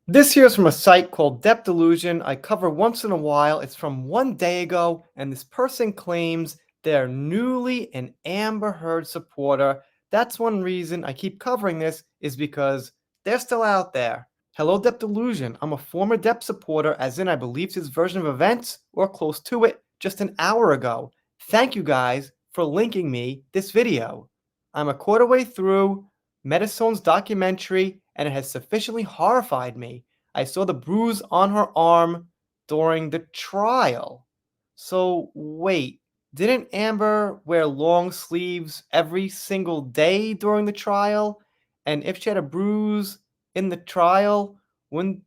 This here is from a site called Depth Delusion. I cover once in a while. It's from 1 day ago, and this person claims they're newly an Amber Heard supporter. That's one reason I keep covering this, is because they're still out there. Hello, Depth Delusion. I'm a former Depth supporter, as in I believed his version of events, or close to it, just an hour ago. Thank you guys for linking me this video. I'm a quarter way through Medisone's documentary, and it has sufficiently horrified me. I saw the bruise on her arm during the trial. So, wait, didn't Amber wear long sleeves every single day during the trial? And if she had a bruise in the trial, wouldn't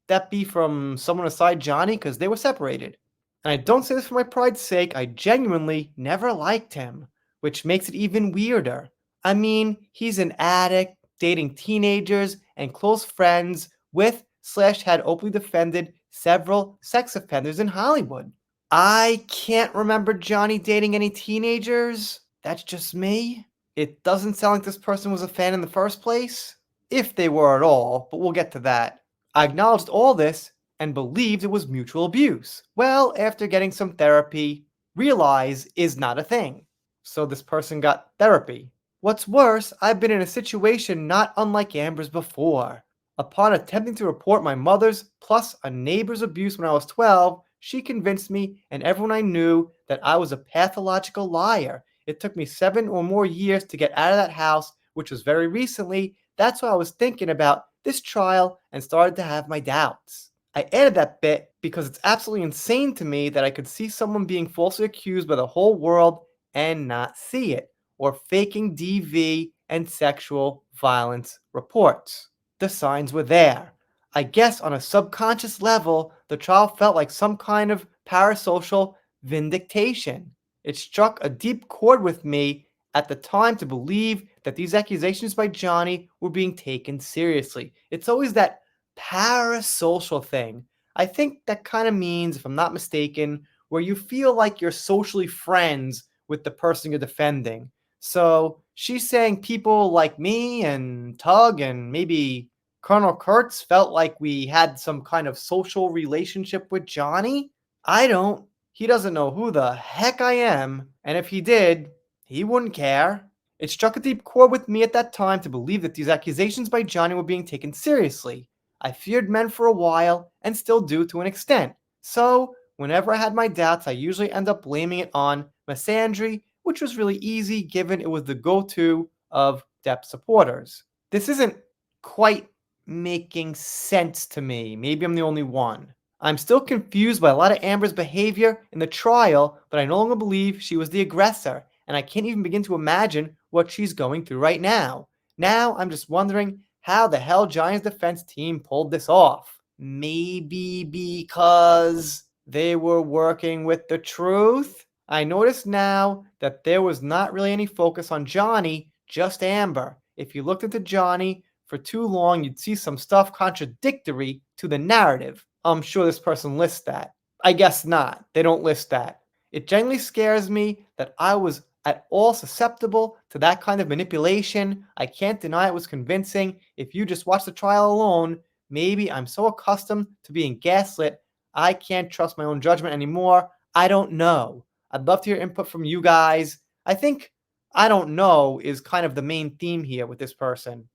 that be from someone aside Johnny? Because they were separated. And I don't say this for my pride's sake, I genuinely never liked him, which makes it even weirder. I mean, he's an addict, dating teenagers, and close friends with slash had openly defended several sex offenders in Hollywood. I can't remember Johnny dating any teenagers. That's just me. It doesn't sound like this person was a fan in the first place. If they were at all, but we'll get to that. I acknowledged all this and believed it was mutual abuse. Well, after getting some therapy, realize is not a thing. So this person got therapy. What's worse, I've been in a situation not unlike Amber's before. Upon attempting to report my mother's plus a neighbor's abuse when I was 12, she convinced me and everyone I knew that I was a pathological liar. It took me 7 or more years to get out of that house, which was very recently. That's why I was thinking about this trial and started to have my doubts. I added that bit because it's absolutely insane to me that I could see someone being falsely accused by the whole world and not see it, or faking DV and sexual violence reports. The signs were there. I guess on a subconscious level, the trial felt like some kind of parasocial vindication. It struck a deep chord with me at the time to believe that these accusations by Johnny were being taken seriously. It's always that parasocial thing. I think that kind of means, if I'm not mistaken, where you feel like you're socially friends with the person you're defending. So she's saying people like me and Tug and maybe Colonel Kurtz felt like we had some kind of social relationship with Johnny? I don't. He doesn't know who the heck I am, and if he did, he wouldn't care. It struck a deep chord with me at that time to believe that these accusations by Johnny were being taken seriously. I feared men for a while, and still do to an extent. So, whenever I had my doubts, I usually end up blaming it on misandry, which was really easy given it was the go-to of depth supporters. This isn't quite making sense to me. Maybe I'm the only one. I'm still confused by a lot of Amber's behavior in the trial, but I no longer believe she was the aggressor, and I can't even begin to imagine what she's going through right now. Now I'm just wondering how the hell Giants defense team pulled this off. Maybe because they were working with the truth? I notice now that there was not really any focus on Johnny, just Amber. If you looked into Johnny for too long, you'd see some stuff contradictory to the narrative. I'm sure this person lists that. I guess not. They don't list that. It genuinely scares me that I was at all susceptible to that kind of manipulation. I can't deny it was convincing. If you just watch the trial alone, maybe I'm so accustomed to being gaslit, I can't trust my own judgment anymore. I don't know. I'd love to hear input from you guys. I think I don't know is kind of the main theme here with this person.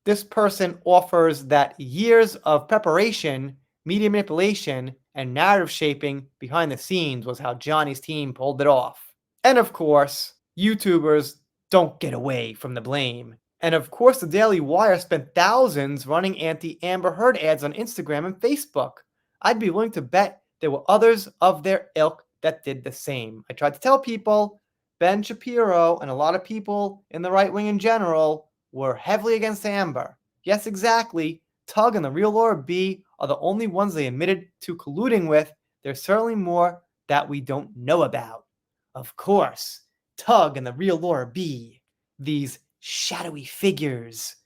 This person offers that years of preparation, media manipulation, and narrative shaping behind the scenes was how Johnny's team pulled it off. And of course, YouTubers don't get away from the blame. And of course, the Daily Wire spent thousands running anti Amber Heard ads on Instagram and Facebook. I'd be willing to bet there were others of their ilk that did the same. I tried to tell people, Ben Shapiro and a lot of people in the right wing in general were heavily against Amber. Yes, exactly. Tug and the real Laura B are the only ones they admitted to colluding with. There's certainly more that we don't know about. Of course, Tug and the real Laura B. These shadowy figures.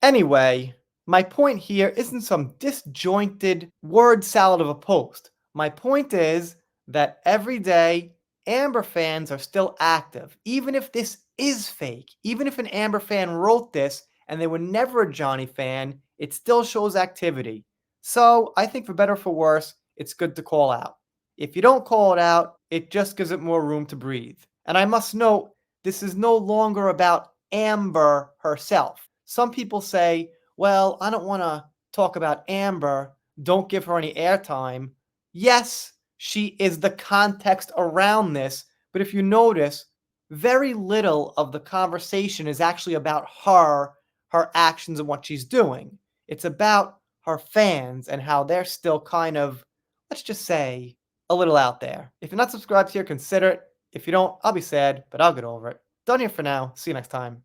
Anyway, my point here isn't some disjointed word salad of a post. My point is that every day, Amber fans are still active. Even if this is fake, even if an Amber fan wrote this and they were never a Johnny fan, it still shows activity. So I think for better or for worse, it's good to call out. If you don't call it out, it just gives it more room to breathe. And I must note, this is no longer about Amber herself. Some people say, well, I don't want to talk about Amber. Don't give her any airtime. Yes, she is the context around this. But if you notice, very little of the conversation is actually about her, her actions, and what she's doing. It's about her fans and how they're still kind of, let's just say, a little out there. If you're not subscribed here, consider it. If you don't, I'll be sad, but I'll get over it. Done here for now. See you next time.